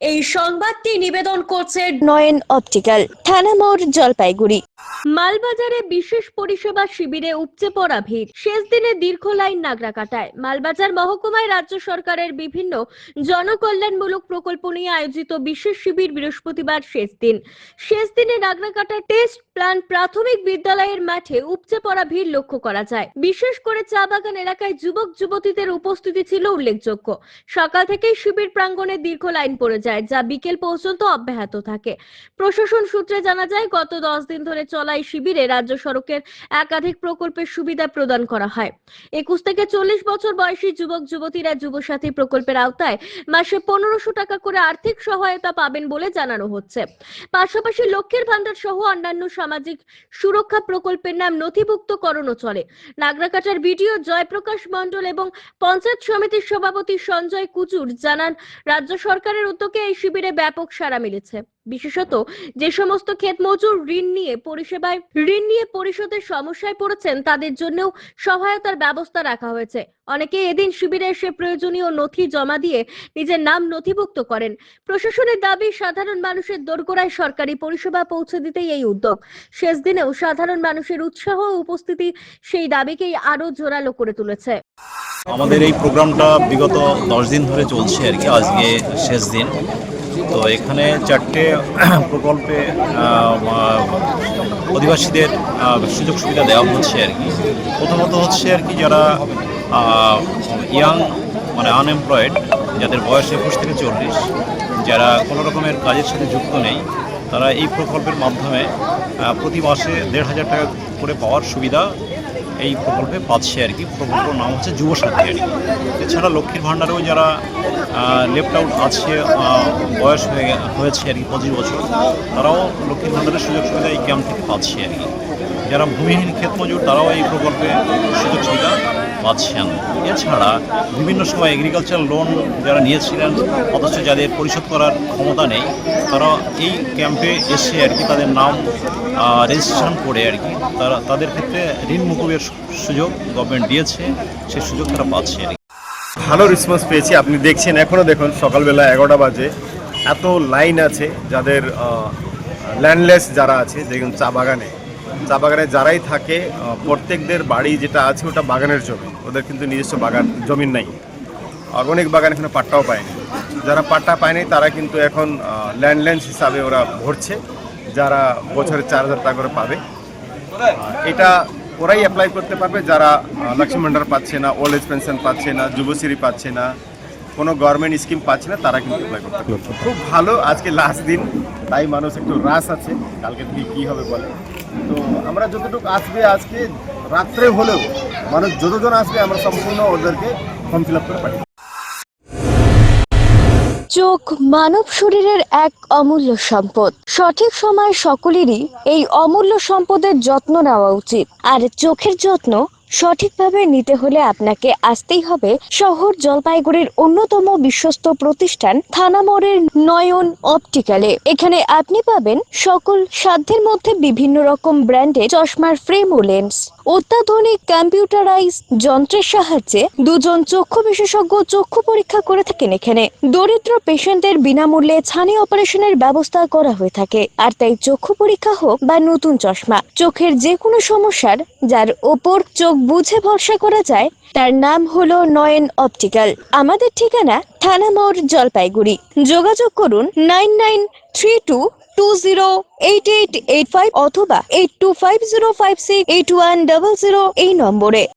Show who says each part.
Speaker 1: এই সংবাদটি নিবেদন করছে নয়ন অপটিক্যাল, থানা মোড়, জলপাইগুড়ি। মালবাজারে বিশেষ পরিষেবা শিবিরে উপচে পড়া ভিড়। শেষ দিনে দীর্ঘ লাইন নাগরাকাটায়। মালবাজার মহকুমায় রাজ্য সরকারের বিভিন্ন জনকল্যাণমূলক প্রকল্প নিয়ে আয়োজিত বিশেষ শিবির বৃহস্পতিবার শেষ দিনে নাগরাকাটায় টেস্ট প্ল্যান প্রাথমিক বিদ্যালয়ের মাঠে উপচে পড়া ভিড় লক্ষ্য করা যায়। বিশেষ করে চা বাগান এলাকায় যুবক যুবতীদের উপস্থিতি ছিল উল্লেখযোগ্য। সকাল থেকেই শিবির প্রাঙ্গণে দীর্ঘ লাইন পড়ে যায়, যা বিকেল পর্যন্ত অব্যাহত থাকে। প্রশাসন সূত্রে জানা যায়, গত 10 দিন ধরে চলা এই শিবিরে রাজ্য সড়কের একাধিক প্রকল্পের সুবিধা প্রদান করা হয়। 21 থেকে 40 বছর বয়সী যুবক যুবতীরা যুবসাথী প্রকল্পের আওতায় মাসে 1500 টাকা করে আর্থিক সহায়তা পাবেন বলে জানানো হচ্ছে। পাশাপাশি লক্ষ্মীর ভান্ডার সহ অন্যান্য সামাজিক সুরক্ষা প্রকল্পের নাম নথিভুক্তকরণও চলে। নাগরাকাটার বিডিও জয়প্রকাশ মণ্ডল এবং পঞ্চায়েত সমিতির সভাপতি সঞ্জয় কুচুর জানান, রাজ্য সরকারের উদ্যোগে এই শিবিরে ব্যাপক সাড়া মিলেছে। বিশেষত যে সমস্ত ক্ষেত মজুর ঋণ নিয়ে পরিশোধের সমস্যায় পড়েছেন, তাদের জন্যও সহায়তার ব্যবস্থা রাখা হয়েছে। অনেকে এদিন শিবিরে এসে প্রয়োজনীয় নথি জমা দিয়ে নিজের নাম নথিভুক্ত করেন। প্রশাসনের দাবি, সাধারণ মানুষের দোরগোড়ায় সরকারি পরিষেবা পৌঁছে দিতেই এই উদ্যোগ। শেষ দিনেও সাধারণ মানুষের উৎসাহ ও উপস্থিতি সেই দাবিকেই আরো জোরালো করে তুলেছে।
Speaker 2: আমাদের এই প্রোগ্রামটা বিগত 10 দিন ধরে চলছে আর কি, আজকে শেষ দিন। তো এখানে 4টে প্রকল্পে অধিবাসীদের সুযোগ সুবিধা দেওয়া হচ্ছে আর কি। প্রথমত হচ্ছে আর কি, যারা ইয়াং মানে আনএমপ্লয়েড, যাদের বয়স 21 থেকে 40, যারা কোনো রকমের কাজের সাথে যুক্ত নেই, তারা এই প্রকল্পের মাধ্যমে প্রতি মাসে 1,500 টাকা করে পাওয়ার সুবিধা এই প্রকল্পে পাচ্ছে আর কি। প্রকল্পের নাম হচ্ছে যুবসাথী আর কি। এছাড়া লক্ষ্মীর ভাণ্ডারেও যারা লেফট আউট আছে, বয়স হয়েছে আর কি 25 বছর, তারাও লক্ষ্মীর ভাণ্ডারের সুযোগ সুবিধা এই ক্যাম্প থেকে পাচ্ছে আর কি। যারা ভূমিহীন ক্ষেত মজুর, তারাও এই প্রকল্পে সুযোগ সুবিধা পাচ্ছেন। এছাড়া বিভিন্ন সময় এগ্রিকালচার লোন যারা নিয়েছিলেন, অথচ যাদের পরিশোধ করার ক্ষমতা নেই, তারা এই ক্যাম্পে এসে আর কি তাদের নাম রেজিস্ট্রেশন করে আর কি তাদের ক্ষেত্রে ঋণ মুকুবের সুযোগ গভর্নমেন্ট দিয়েছে, সেই সুযোগ তারা পাচ্ছে আর কি।
Speaker 3: ভালো রেসপন্স পেয়েছি। আপনি দেখছেন, এখনও দেখুন সকালবেলা 11টা বাজে, এত লাইন আছে। যাদের ল্যান্ডলেস যারা আছে, দেখুন চা বাগানে যারাই থাকে, প্রত্যেকদের বাড়ি যেটা আছে ওটা বাগানের জমি। ওদের কিন্তু নিজস্ব বাগান জমিন নাই। অনেক বাগান এখানে পাট্টাও পায়নি। যারা পাট্টা পায়নি তারা কিন্তু এখন ল্যান্ডলেন্স হিসাবে ওরা ভরছে, যারা বছরে 4,000 টাকা করে পাবে। এটা ওরাই অ্যাপ্লাই করতে পারবে যারা লক্ষ্মী ভান্ডার পাচ্ছে না, ওল্ড এজ পেনশন পাচ্ছে না, যুবশ্রী পাচ্ছে না, কোনো গভর্নমেন্ট স্কিম পাচ্ছে না, তারা কিন্তু অ্যাপ্লাই করতে পারবে। খুব ভালো, আজকে লাস্ট দিন, তাই মানুষ একটু রাশ আছে, কালকে থেকে কী হবে বলে। তো আমরা যতটুকু আসবে, আজকে রাত্রে হলেও মানুষ যতজন আসবে, আমরা সম্পূর্ণ ওদেরকে ফর্ম ফিল আপ করে পাঠাই।
Speaker 1: চোখ মানব শরীরের এক অমূল্য সম্পদ। সঠিক সময় সকলেরই এই অমূল্য সম্পদের যত্ন নেওয়া উচিত। আর চোখের যত্ন সঠিকভাবে নিতে হলে আপনাকে আসতেই হবে শহর জলপাইগুড়ির অন্যতম বিশ্বস্ত প্রতিষ্ঠান থানা মোড়ের নয়ন অপটিক্যালে। এখানে আপনি পাবেন সকল সাধ্যের মধ্যে বিভিন্ন রকম ব্র্যান্ডের চশমার ফ্রেম ও লেন্স। অত্যাধুনিক কম্পিউটারাইজ যন্ত্রের সাহায্যে 2জন চক্ষু বিশেষজ্ঞ চক্ষু পরীক্ষা করে থাকেন এখানে। দরিদ্র পেশেন্টদের বিনামূল্যে ছানি অপারেশনের ব্যবস্থা করা হয়ে থাকে। আর তাই চক্ষু পরীক্ষা হোক বা নতুন চশমা, চোখের যে কোনো সমস্যার যার ওপর চোখ বুঝে ভরসা করা যায়, তার নাম হলো নয়ন অপটিক্যাল। আমাদের ঠিকানা থানা মোড়, জলপাইগুড়ি। যোগাযোগ করুন 9932208885 অথবা 8250568100 এই নম্বরে।